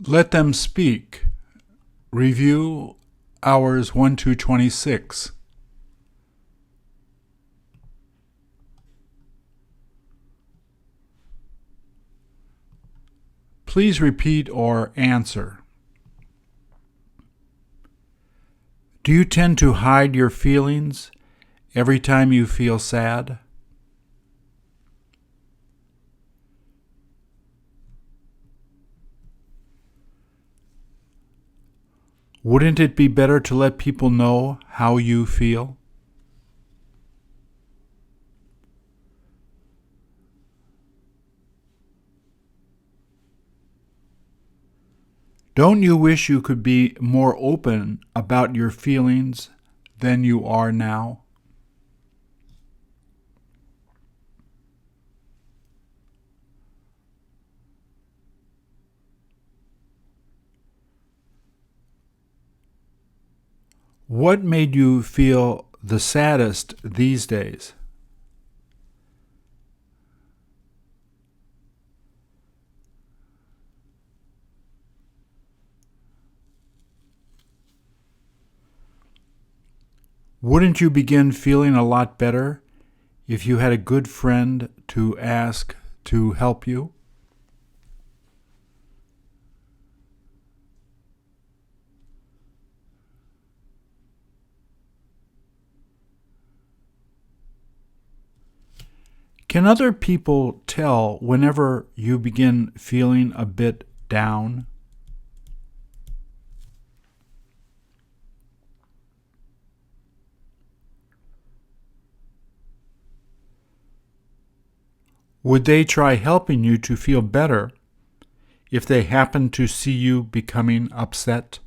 Let them speak. Review hours 1 to 26. Please repeat or answer. Do you tend to hide your feelings every time you feel sad? Wouldn't it be better to let people know how you feel? Don't you wish you could be more open about your feelings than you are now? What made you feel the saddest these days? Wouldn't you begin feeling a lot better if you had a good friend to ask to help you? Can other people tell whenever you begin feeling a bit down? Would they try helping you to feel better if they happen to see you becoming upset?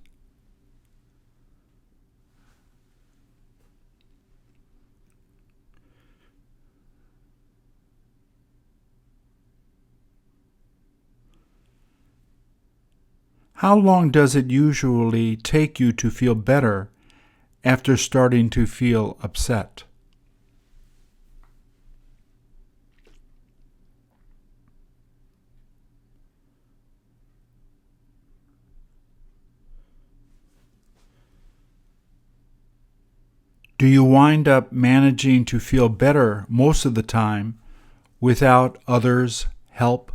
How long does it usually take you to feel better after starting to feel upset? Do you wind up managing to feel better most of the time without others' help?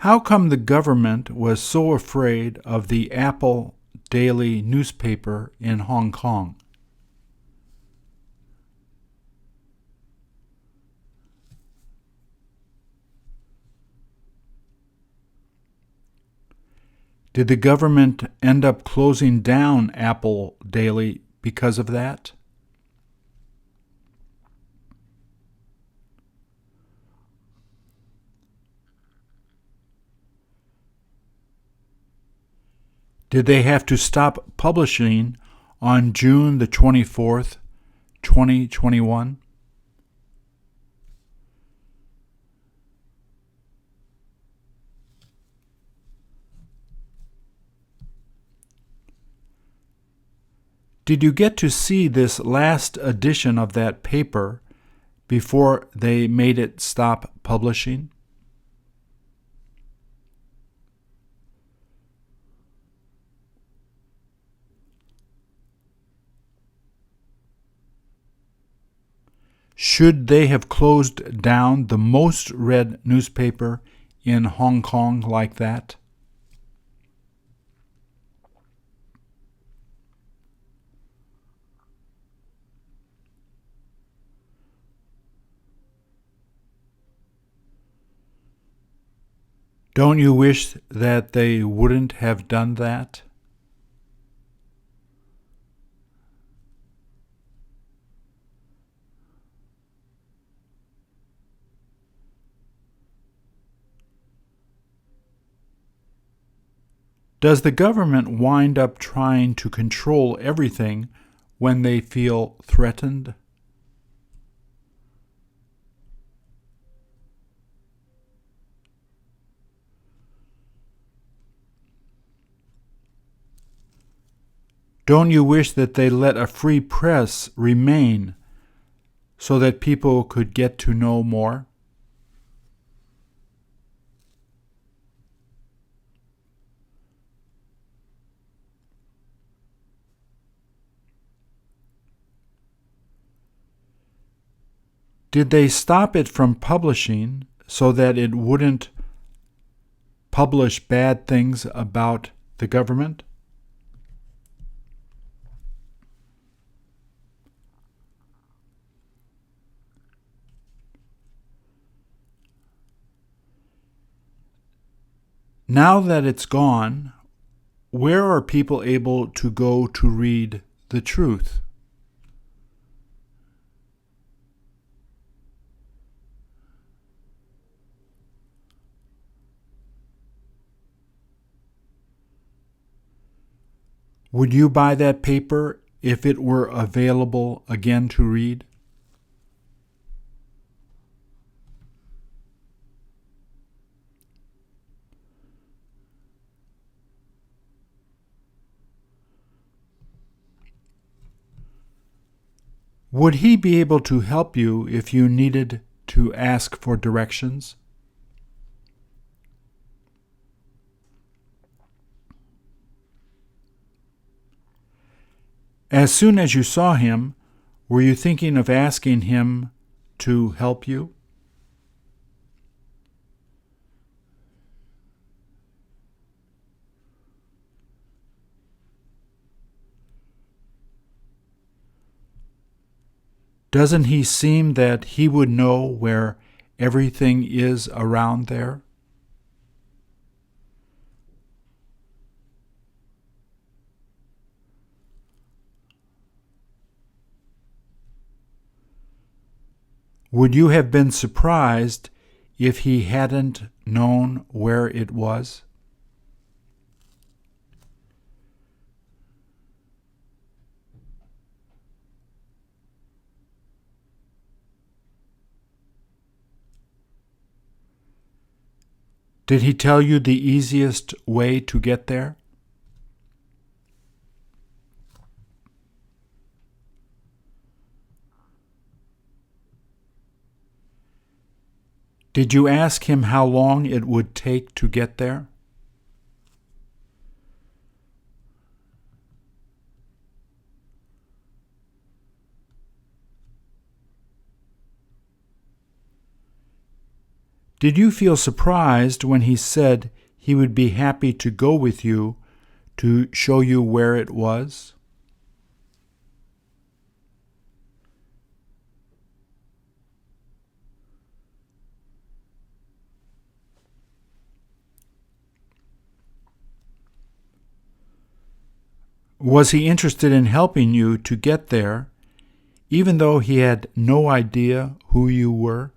How come the government was so afraid of the Apple daily newspaper in Hong Kong? Did the government end up closing down Apple Daily because of that? Did they have to stop publishing on June the 24th, 2021? Did you get to see this last edition of that paper before they made it stop publishing? Should they have closed down the most read newspaper in Hong Kong like that? Don't you wish that they wouldn't have done that? Does the government wind up trying to control everything when they feel threatened? Don't you wish that they let a free press remain so that people could get to know more? Did they stop it from publishing so that it wouldn't publish bad things about the government? Now that it's gone, where are people able to go to read the truth? Would you buy that paper if it were available again to read? Would he be able to help you if you needed to ask for directions? As soon as you saw him, were you thinking of asking him to help you? Doesn't he seem that he would know where everything is around there? Would you have been surprised if he hadn't known where it was? Did he tell you the easiest way to get there? Did you ask him how long it would take to get there? Did you feel surprised when he said he would be happy to go with you to show you where it was? Was he interested in helping you to get there, even though he had no idea who you were?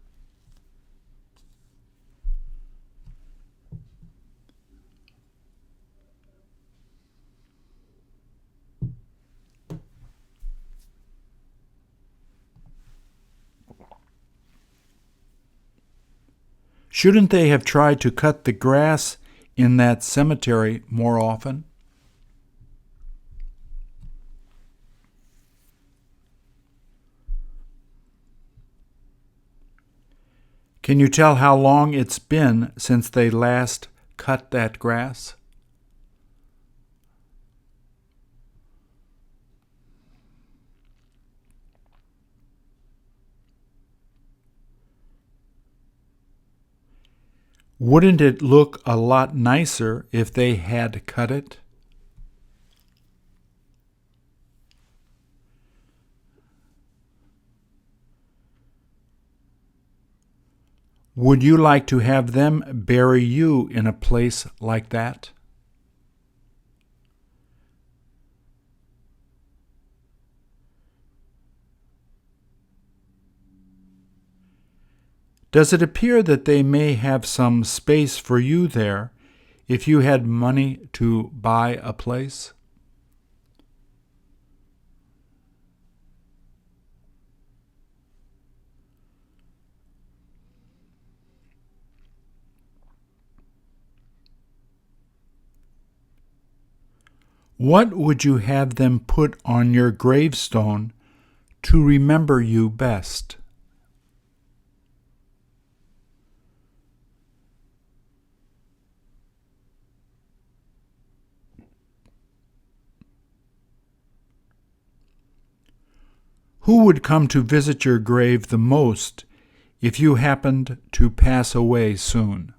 Shouldn't they have tried to cut the grass in that cemetery more often? Can you tell how long it's been since they last cut that grass? Wouldn't it look a lot nicer if they had cut it? Would you like to have them bury you in a place like that? Does it appear that they may have some space for you there if you had money to buy a place? What would you have them put on your gravestone to remember you best? Who would come to visit your grave the most if you happened to pass away soon?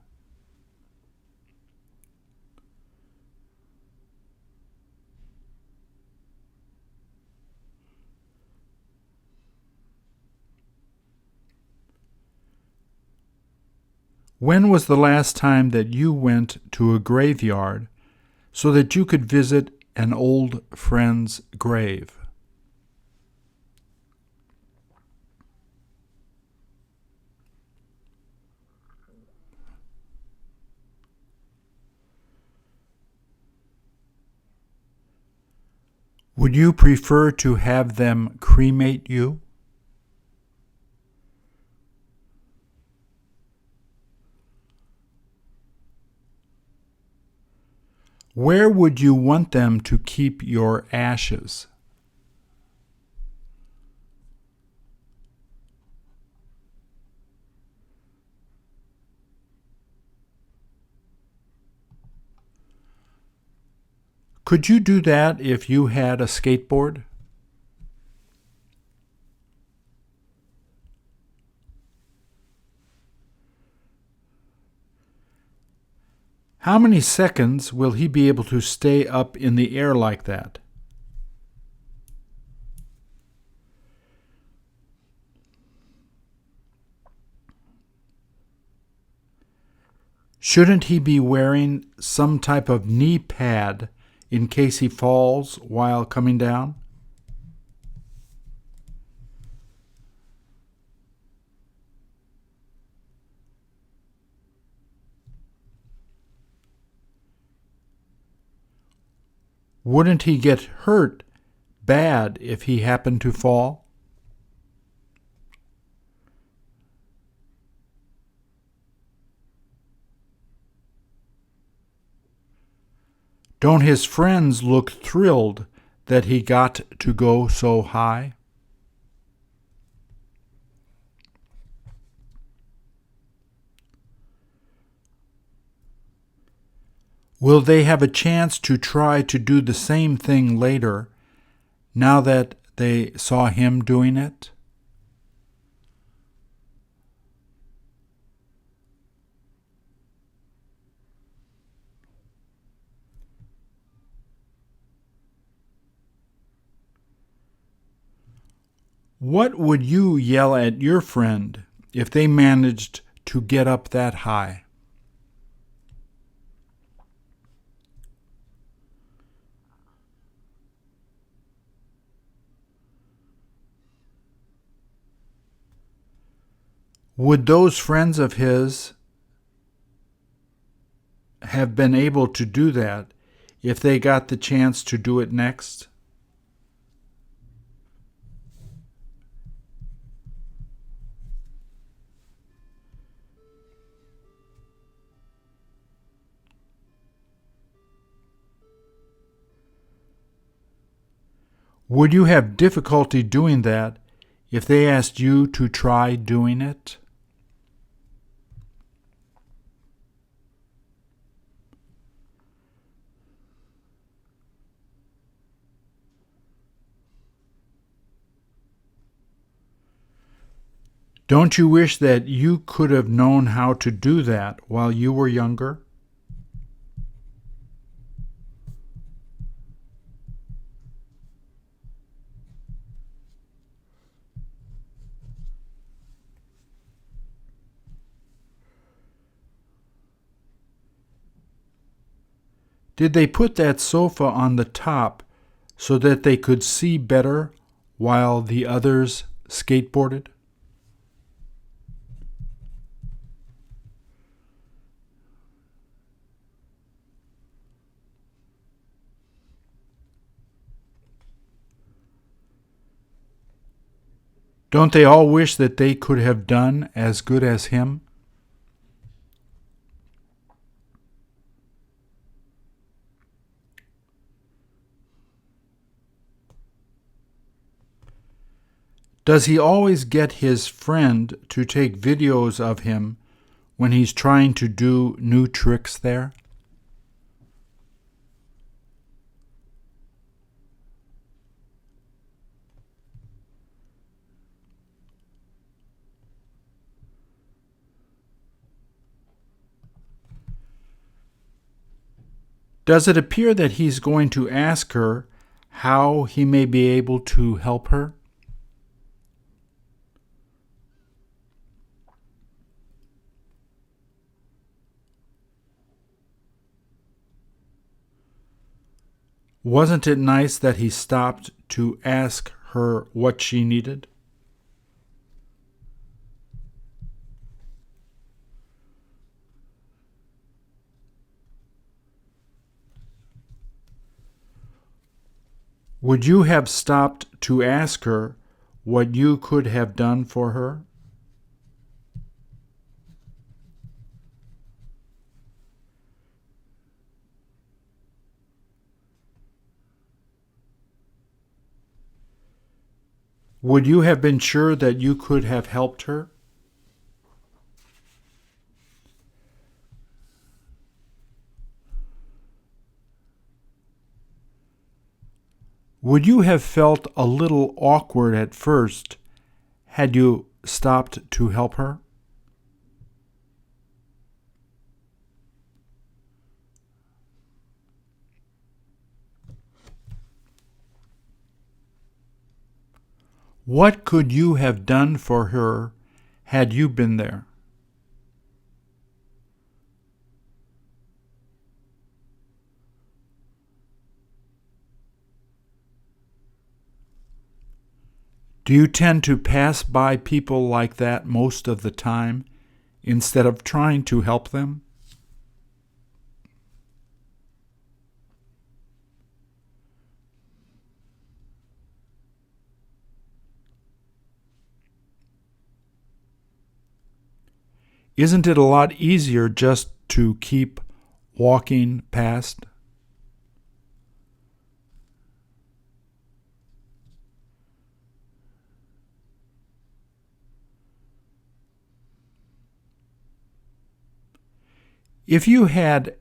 When was the last time that you went to a graveyard so that you could visit an old friend's grave? Would you prefer to have them cremate you? Where would you want them to keep your ashes? Could you do that if you had a skateboard? How many seconds will he be able to stay up in the air like that? Shouldn't he be wearing some type of knee pad in case he falls while coming down? Wouldn't he get hurt bad if he happened to fall? Don't his friends look thrilled that he got to go so high? Will they have a chance to try to do the same thing later, now that they saw him doing it? What would you yell at your friend if they managed to get up that high? Would those friends of his have been able to do that if they got the chance to do it next? Would you have difficulty doing that if they asked you to try doing it? Don't you wish that you could have known how to do that while you were younger? Did they put that sofa on the top so that they could see better while the others skateboarded? Don't they all wish that they could have done as good as him? Does he always get his friend to take videos of him when he's trying to do new tricks there? Does it appear that he's going to ask her how he may be able to help her? Wasn't it nice that he stopped to ask her what she needed? Would you have stopped to ask her what you could have done for her? Would you have been sure that you could have helped her? Would you have felt a little awkward at first had you stopped to help her? What could you have done for her had you been there? Do you tend to pass by people like that most of the time instead of trying to help them? Isn't it a lot easier just to keep walking past? If you had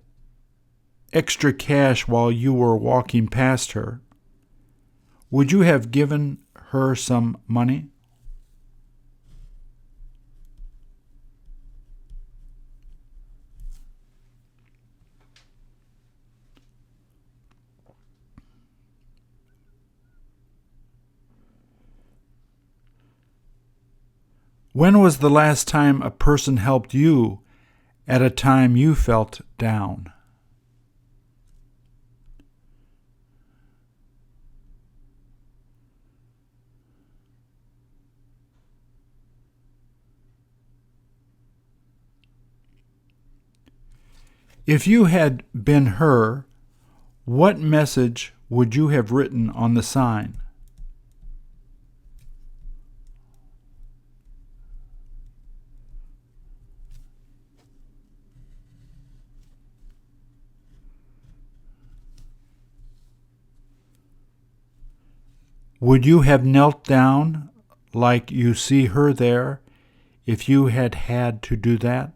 extra cash while you were walking past her, would you have given her some money? When was the last time a person helped you at a time you felt down? If you had been her, what message would you have written on the sign? Would you have knelt down like you see her there if you had had to do that?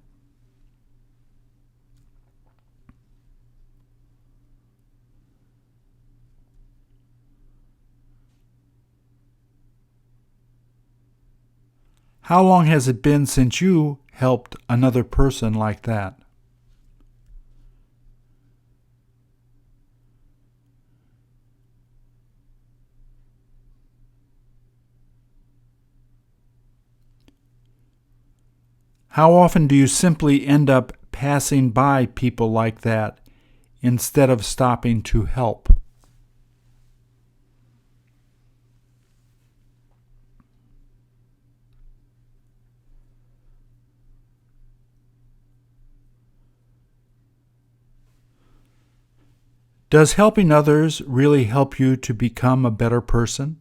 How long has it been since you helped another person like that? How often do you simply end up passing by people like that instead of stopping to help? Does helping others really help you to become a better person?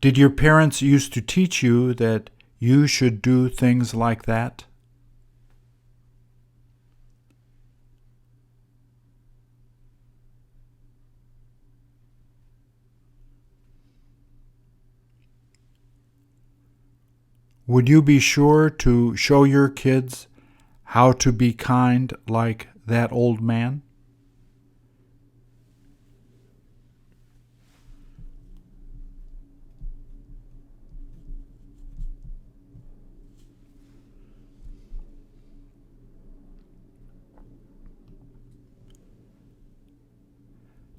Did your parents used to teach you that you should do things like that? Would you be sure to show your kids how to be kind like that old man?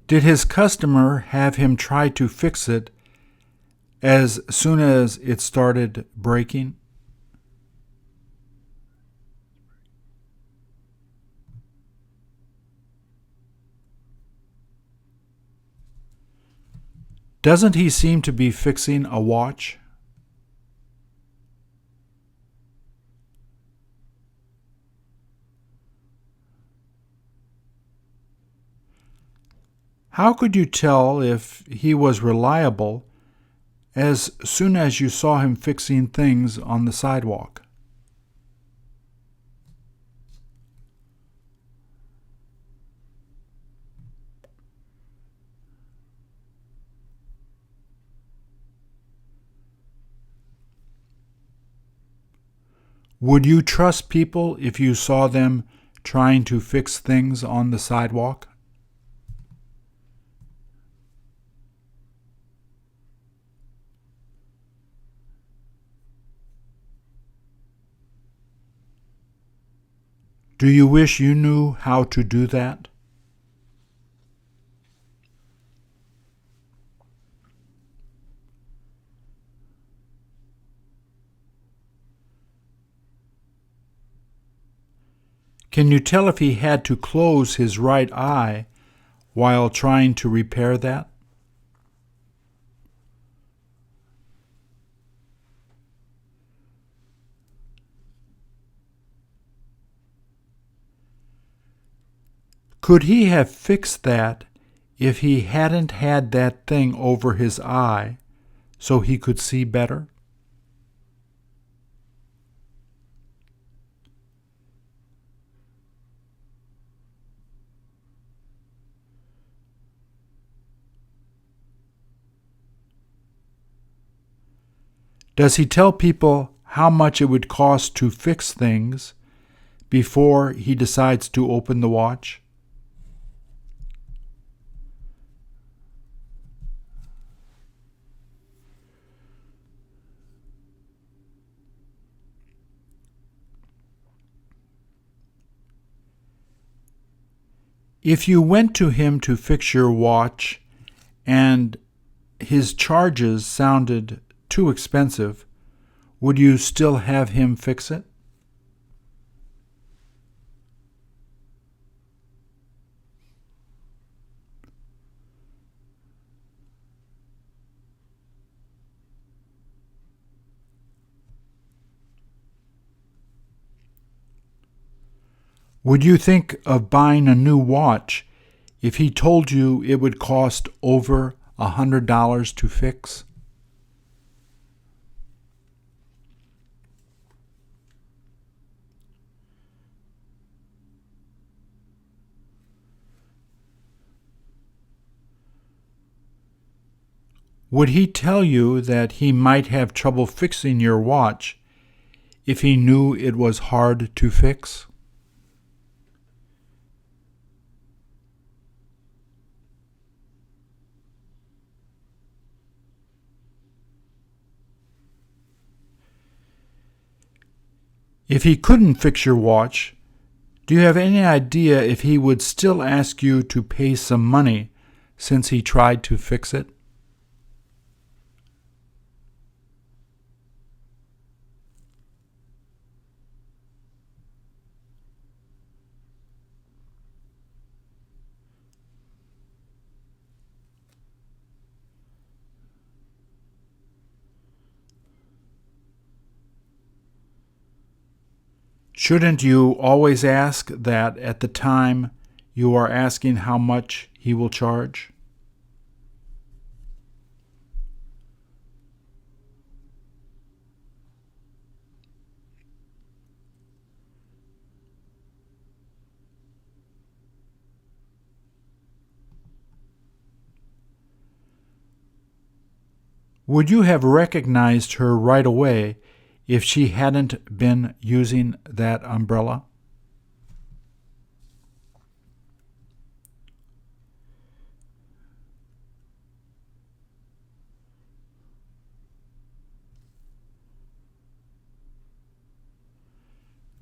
Did his customer have him try to fix it as soon as it started breaking? Doesn't he seem to be fixing a watch? How could you tell if he was reliable as soon as you saw him fixing things on the sidewalk? Would you trust people if you saw them trying to fix things on the sidewalk? Do you wish you knew how to do that? Can you tell if he had to close his right eye while trying to repair that? Could he have fixed that if he hadn't had that thing over his eye so he could see better? Does he tell people how much it would cost to fix things before he decides to open the watch? If you went to him to fix your watch and his charges sounded too expensive, would you still have him fix it? Would you think of buying a new watch if he told you it would cost over $100 to fix? Would he tell you that he might have trouble fixing your watch if he knew it was hard to fix? If he couldn't fix your watch, do you have any idea if he would still ask you to pay some money since he tried to fix it? Shouldn't you always ask that at the time you are asking how much he will charge? Would you have recognized her right away if she hadn't been using that umbrella?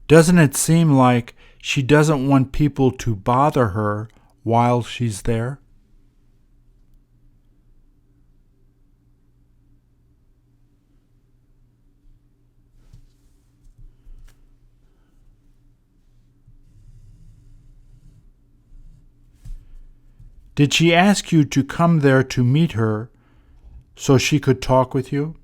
Doesn't it seem like she doesn't want people to bother her while she's there? Did she ask you to come there to meet her so she could talk with you?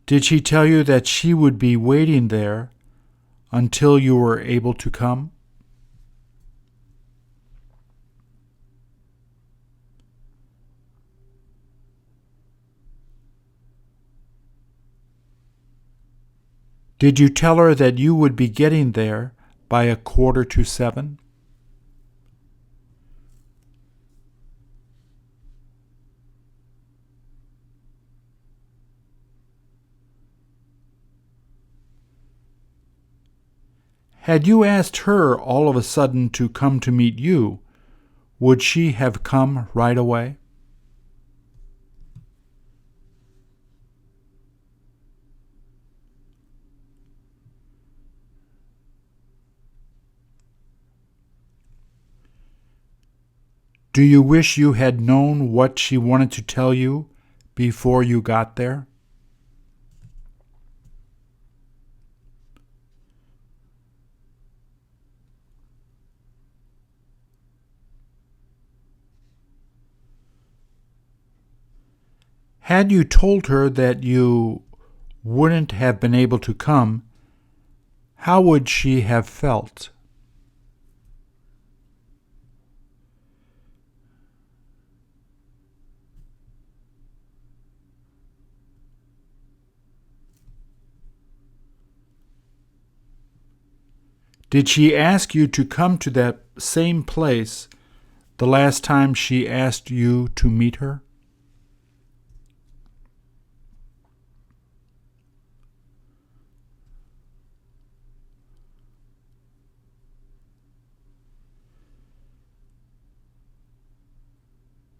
Did she tell you that she would be waiting there until you were able to come? Did you tell her that you would be getting there by 6:45? Had you asked her all of a sudden to come to meet you, would she have come right away? Do you wish you had known what she wanted to tell you before you got there? Had you told her that you wouldn't have been able to come, how would she have felt? Did she ask you to come to that same place the last time she asked you to meet her?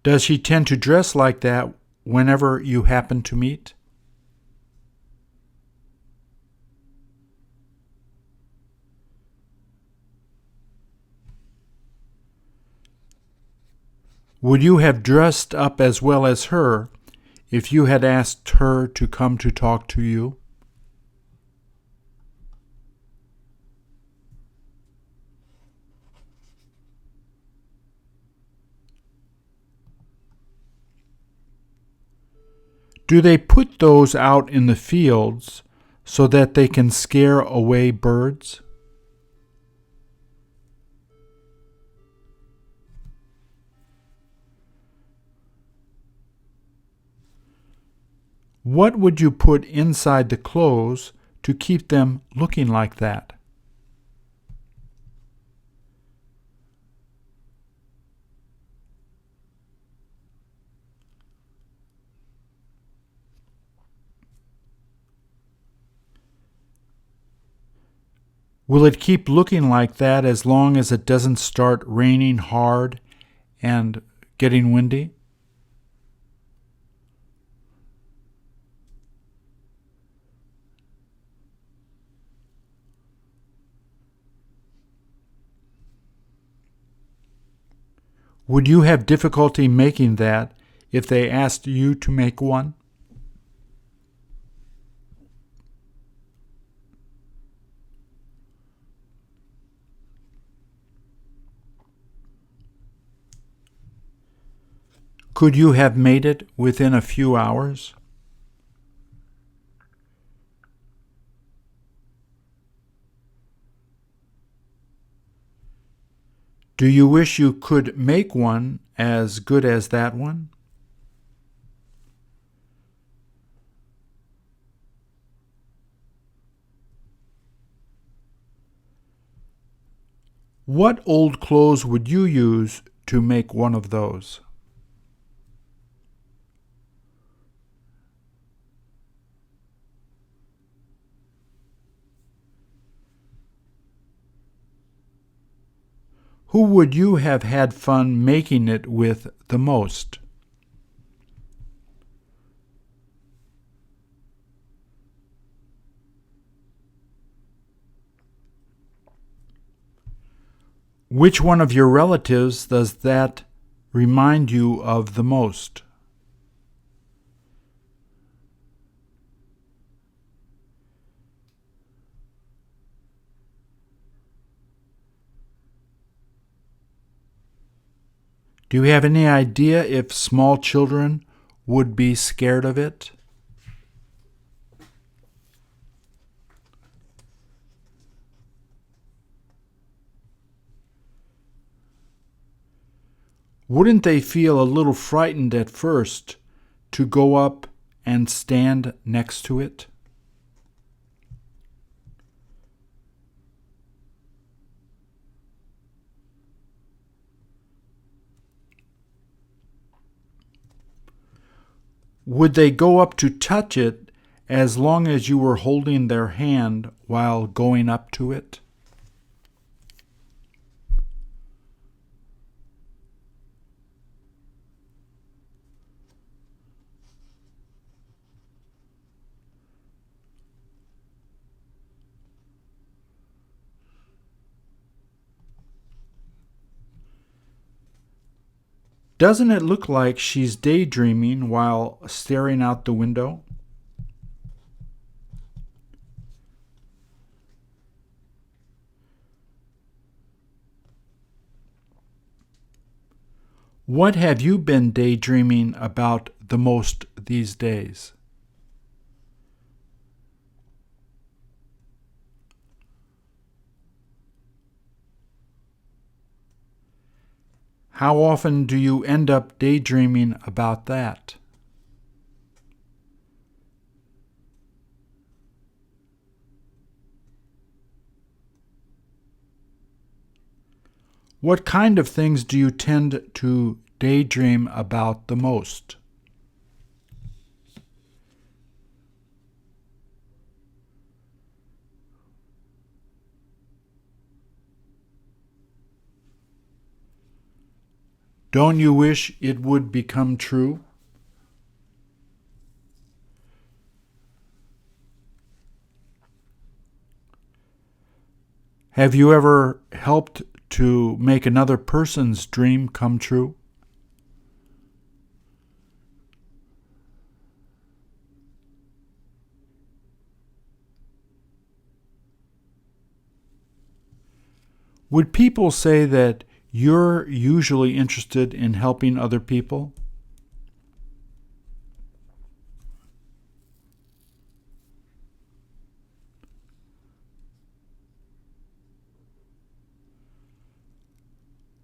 Does she tend to dress like that whenever you happen to meet? Would you have dressed up as well as her if you had asked her to come to talk to you? Do they put those out in the fields so that they can scare away birds? What would you put inside the clothes to keep them looking like that? Will it keep looking like that as long as it doesn't start raining hard and getting windy? Would you have difficulty making that if they asked you to make one? Could you have made it within a few hours? Do you wish you could make one as good as that one? What old clothes would you use to make one of those? Who would you have had fun making it with the most? Which one of your relatives does that remind you of the most? Do you have any idea if small children would be scared of it? Wouldn't they feel a little frightened at first to go up and stand next to it? Would they go up to touch it as long as you were holding their hand while going up to it? Doesn't it look like she's daydreaming while staring out the window? What have you been daydreaming about the most these days? How often do you end up daydreaming about that? What kind of things do you tend to daydream about the most? Don't you wish it would become true? Have you ever helped to make another person's dream come true? Would people say that you're usually interested in helping other people?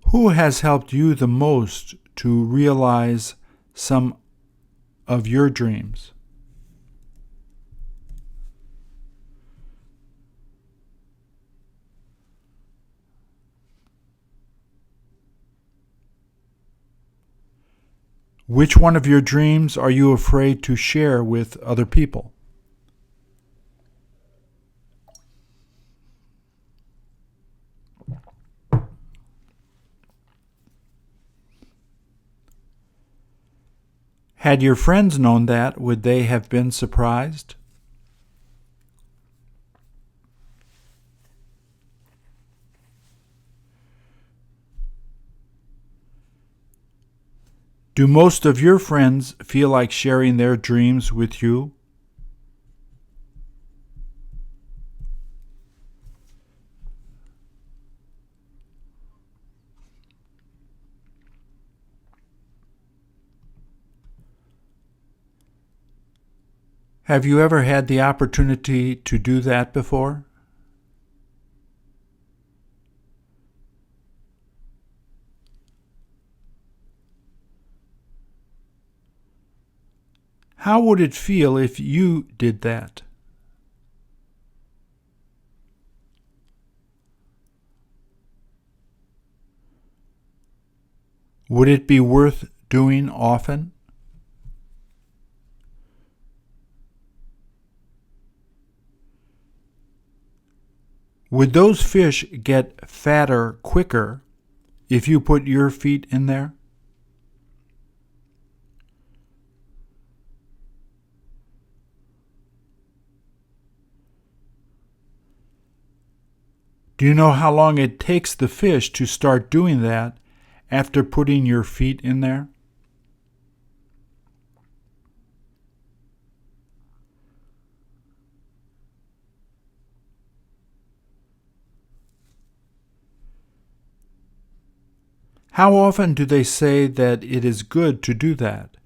Who has helped you the most to realize some of your dreams? Which one of your dreams are you afraid to share with other people? Had your friends known that, would they have been surprised? Do most of your friends feel like sharing their dreams with you? Have you ever had the opportunity to do that before? How would it feel if you did that? Would it be worth doing often? Would those fish get fatter quicker if you put your feet in there? Do you know how long it takes the fish to start doing that after putting your feet in there? How often do they say that it is good to do that?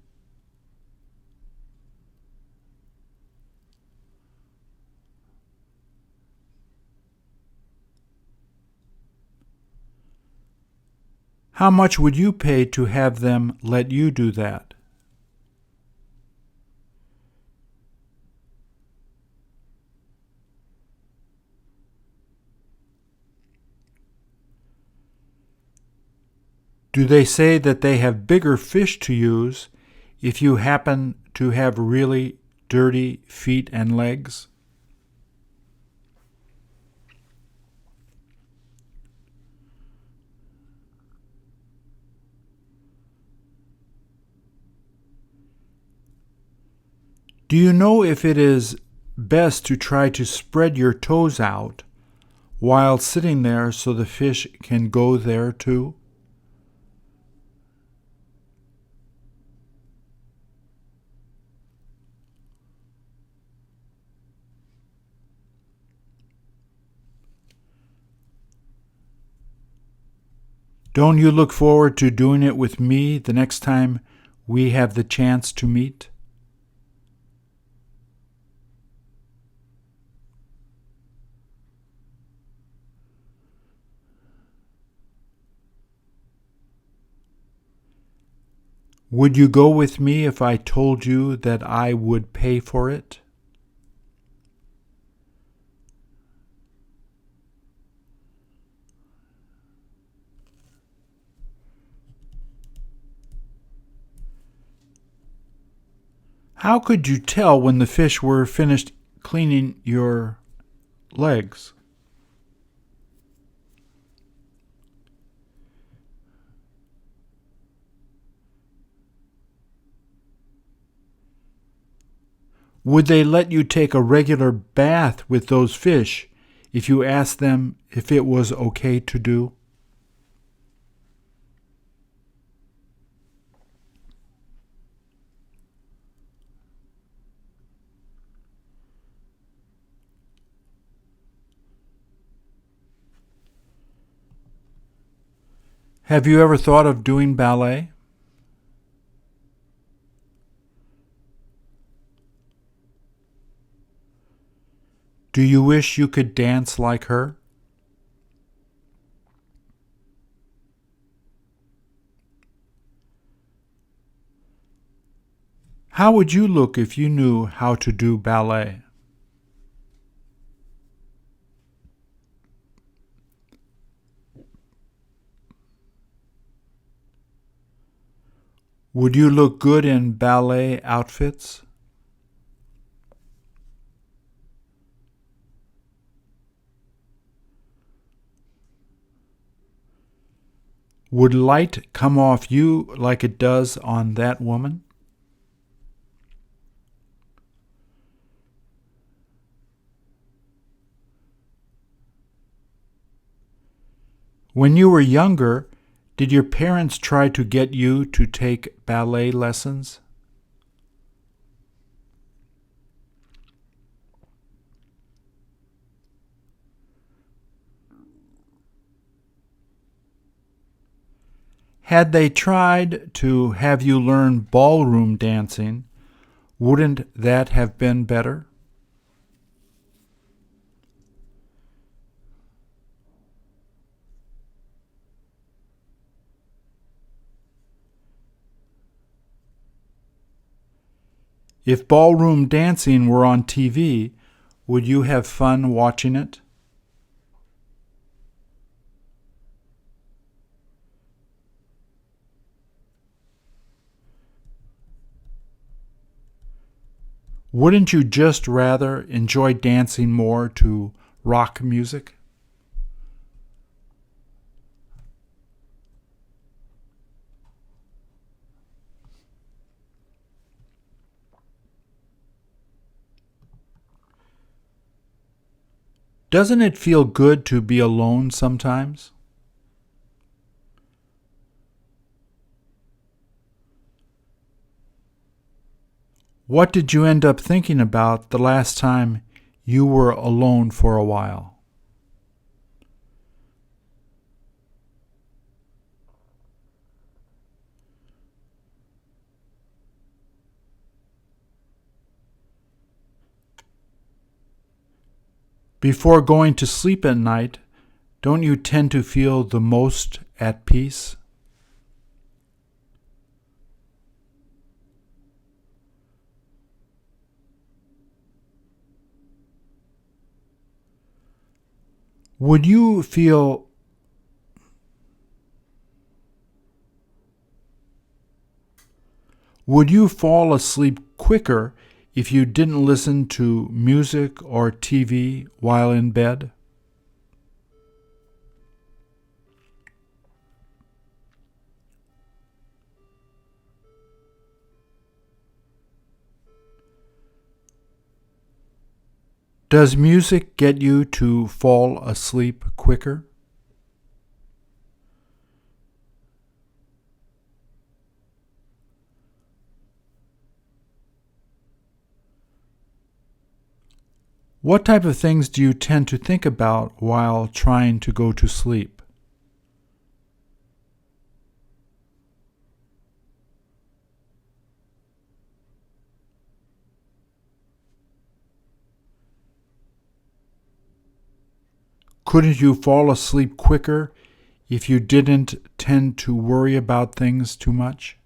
How much would you pay to have them let you do that? Do they say that they have bigger fish to use if you happen to have really dirty feet and legs? Do you know if it is best to try to spread your toes out while sitting there so the fish can go there too? Don't you look forward to doing it with me the next time we have the chance to meet? Would you go with me if I told you that I would pay for it? How could you tell when the fish were finished cleaning your legs? Would they let you take a regular bath with those fish if you asked them if it was okay to do? Have you ever thought of doing ballet? Do you wish you could dance like her? How would you look if you knew how to do ballet? Would you look good in ballet outfits? Would light come off you like it does on that woman? When you were younger, did your parents try to get you to take ballet lessons? Had they tried to have you learn ballroom dancing, wouldn't that have been better? If ballroom dancing were on TV, would you have fun watching it? Wouldn't you just rather enjoy dancing more to rock music? Doesn't it feel good to be alone sometimes? What did you end up thinking about the last time you were alone for a while? Before going to sleep at night, don't you tend to feel the most at peace? Would you feel Would you fall asleep quicker if you didn't listen to music or TV while in bed? Does music get you to fall asleep quicker? What type of things do you tend to think about while trying to go to sleep? Couldn't you fall asleep quicker if you didn't tend to worry about things too much?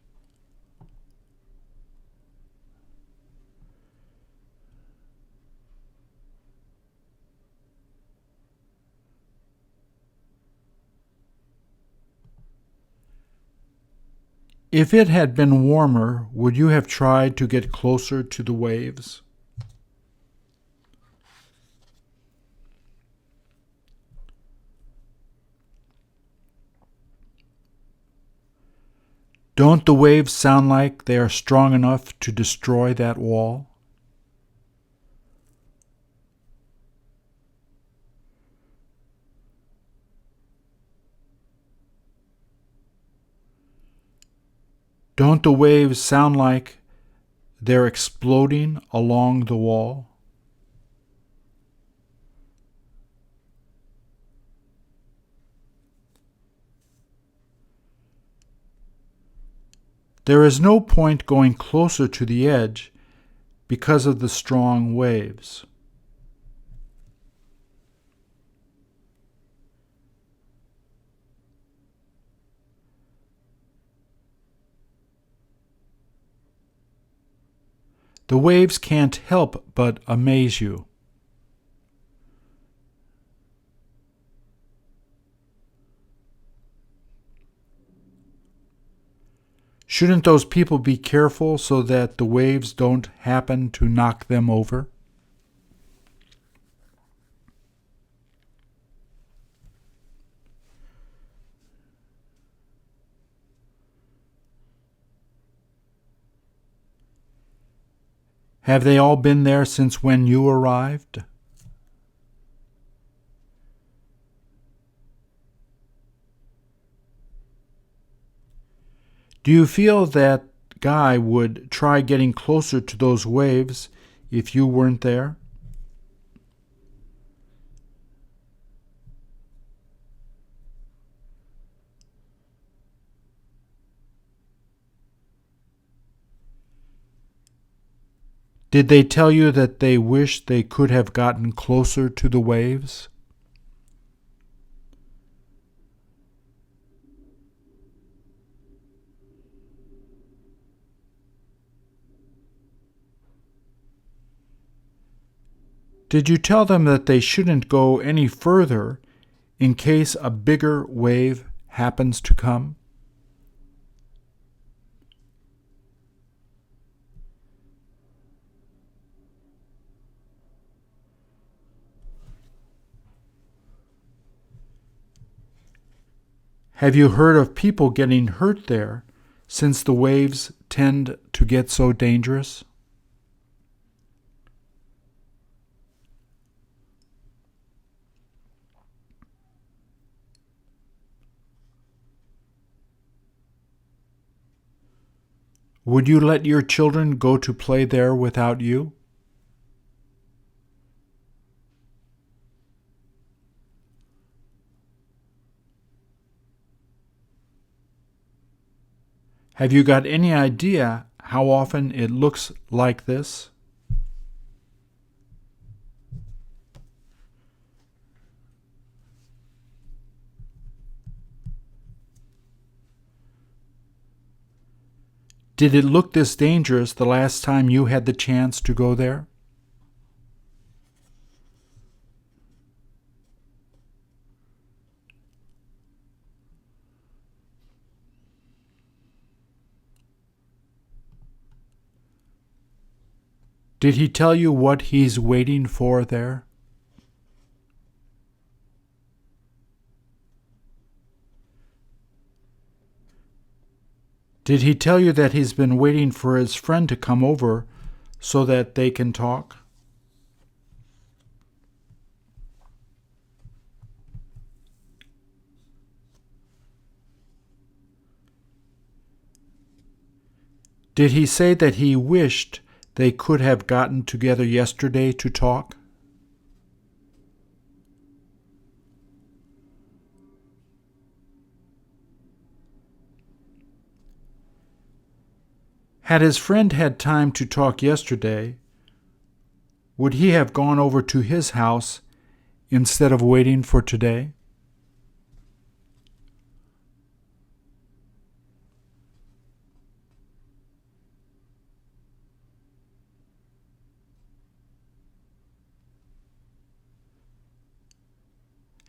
If it had been warmer, would you have tried to get closer to the waves? Don't the waves sound like they are strong enough to destroy that wall? Don't the waves sound like they're exploding along the wall? There is no point going closer to the edge because of the strong waves. The waves can't help but amaze you. Shouldn't those people be careful so that the waves don't happen to knock them over? Have they all been there since when you arrived? Do you feel that guy would try getting closer to those waves if you weren't there? Did they tell you that they wish they could have gotten closer to the waves? Did you tell them that they shouldn't go any further in case a bigger wave happens to come? Have you heard of people getting hurt there since the waves tend to get so dangerous? Would you let your children go to play there without you? Have you got any idea how often it looks like this? Did it look this dangerous the last time you had the chance to go there? Did he tell you what he's waiting for there? Did he tell you that he's been waiting for his friend to come over so that they can talk? Did he say that he wished they could have gotten together yesterday to talk? Had his friend had time to talk yesterday, would he have gone over to his house instead of waiting for today?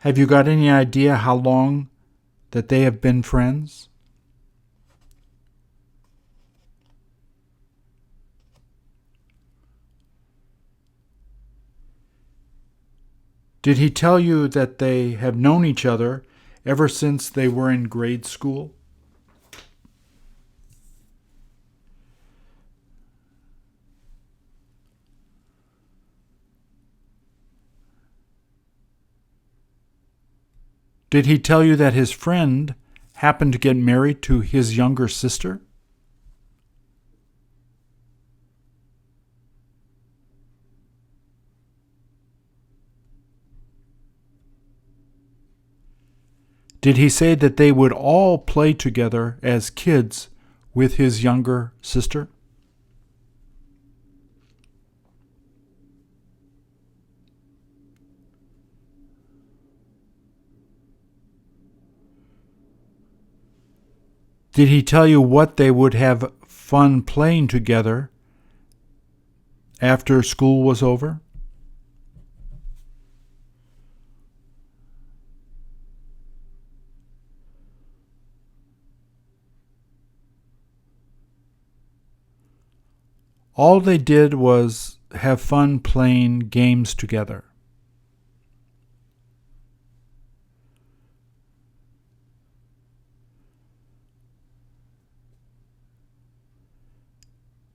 Have you got any idea how long that they have been friends? Did he tell you that they have known each other ever since they were in grade school? Did he tell you that his friend happened to get married to his younger sister? Did he say that they would all play together as kids with his younger sister? Did he tell you what they would have fun playing together after school was over? All they did was have fun playing games together.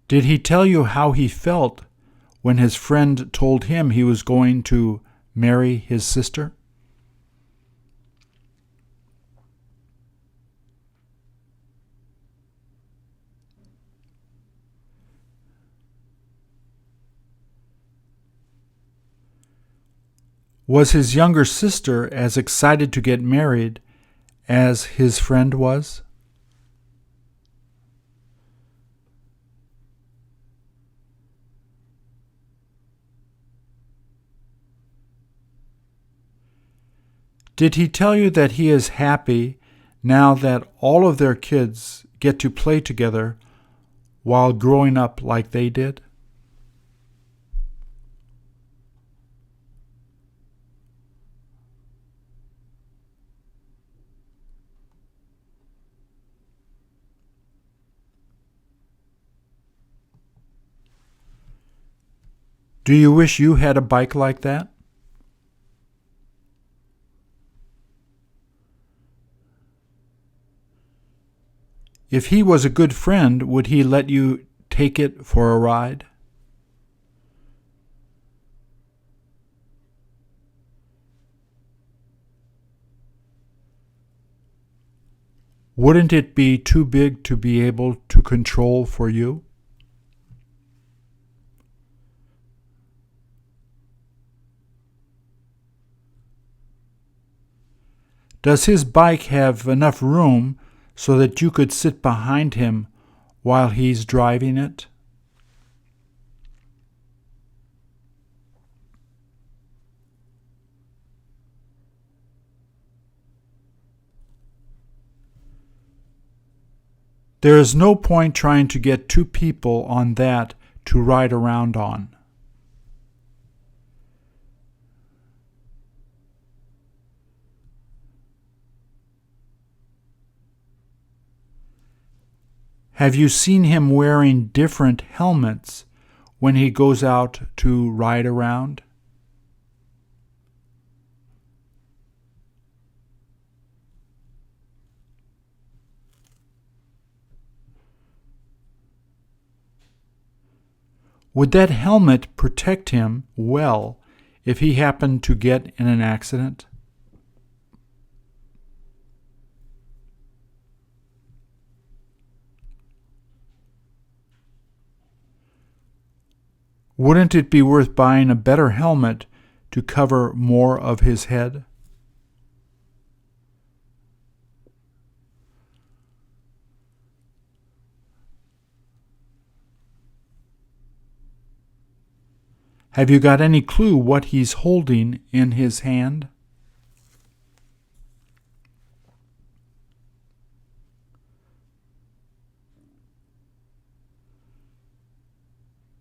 Did he tell you how he felt when his friend told him he was going to marry his sister? Was his younger sister as excited to get married as his friend was? Did he tell you that he is happy now that all of their kids get to play together while growing up like they did? Do you wish you had a bike like that? If he was a good friend, would he let you take it for a ride? Wouldn't it be too big to be able to control for you? Does his bike have enough room so that you could sit behind him while he's driving it? There is no point trying to get two people on that to ride around on. Have you seen him wearing different helmets when he goes out to ride around? Would that helmet protect him well if he happened to get in an accident? Wouldn't it be worth buying a better helmet to cover more of his head? Have you got any clue what he's holding in his hand?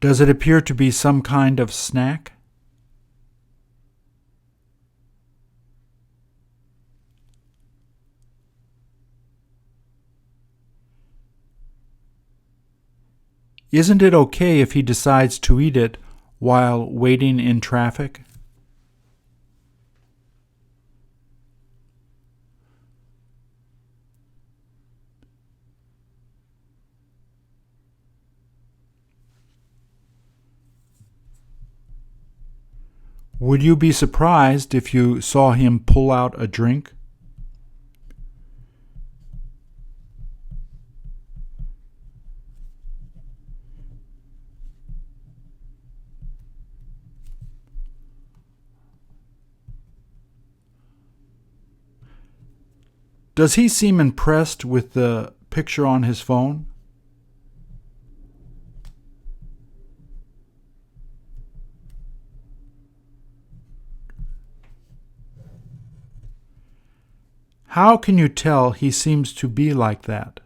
Does it appear to be some kind of snack? Isn't it okay if he decides to eat it while waiting in traffic? Would you be surprised if you saw him pull out a drink? Does he seem impressed with the picture on his phone? How can you tell he seems to be like that?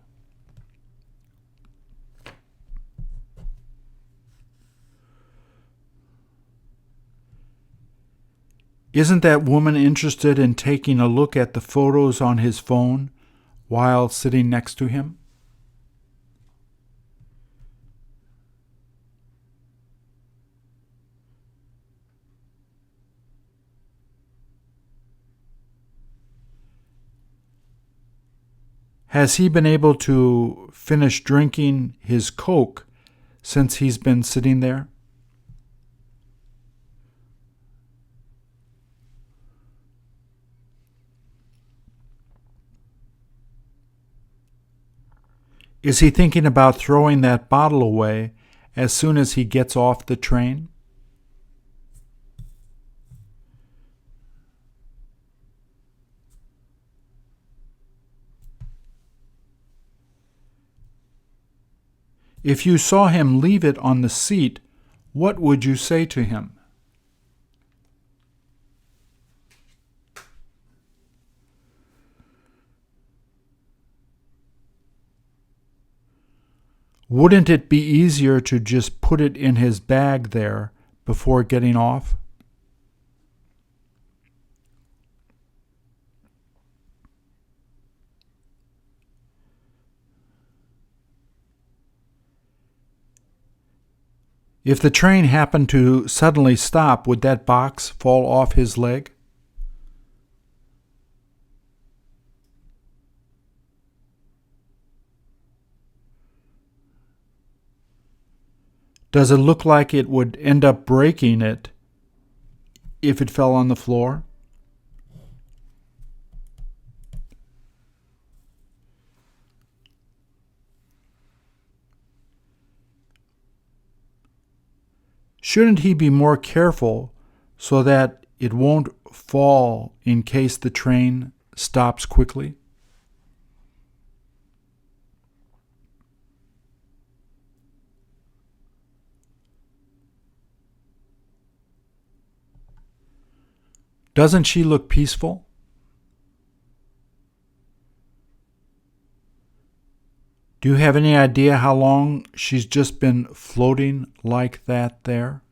Isn't that woman interested in taking a look at the photos on his phone while sitting next to him? Has he been able to finish drinking his Coke since he's been sitting there? Is he thinking about throwing that bottle away as soon as he gets off the train? If you saw him leave it on the seat, what would you say to him? Wouldn't it be easier to just put it in his bag there before getting off? If the train happened to suddenly stop, would that box fall off his leg? Does it look like it would end up breaking it if it fell on the floor? Shouldn't he be more careful so that it won't fall in case the train stops quickly? Doesn't she look peaceful? Do you have any idea how long she's just been floating like that there?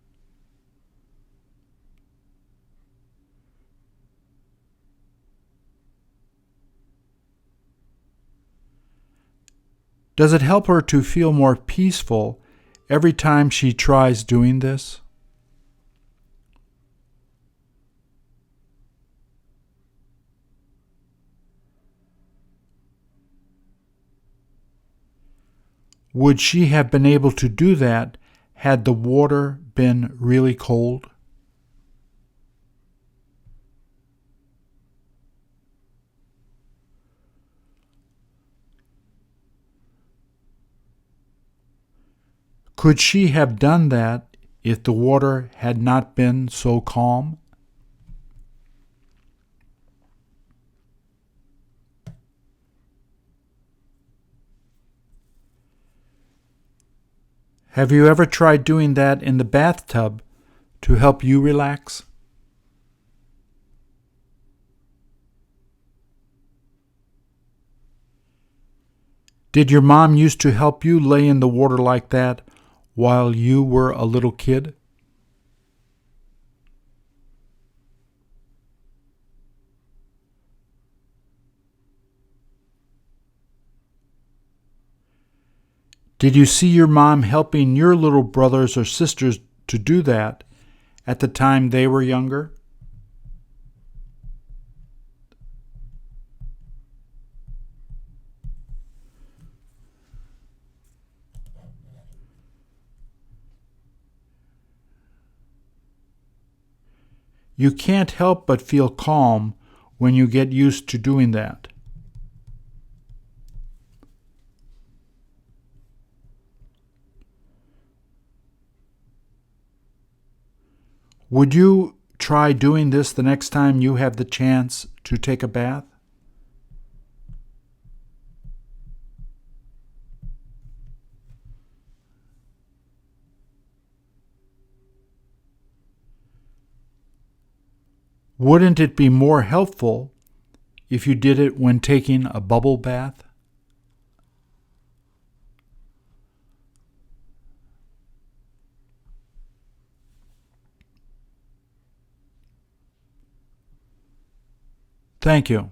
Does it help her to feel more peaceful every time she tries doing this? Would she have been able to do that had the water been really cold? Could she have done that if the water had not been so calm? Have you ever tried doing that in the bathtub to help you relax? Did your mom used to help you lay in the water like that while you were a little kid? Did you see your mom helping your little brothers or sisters to do that at the time they were younger? You can't help but feel calm when you get used to doing that. Would you try doing this the next time you have the chance to take a bath? Wouldn't it be more helpful if you did it when taking a bubble bath? Thank you.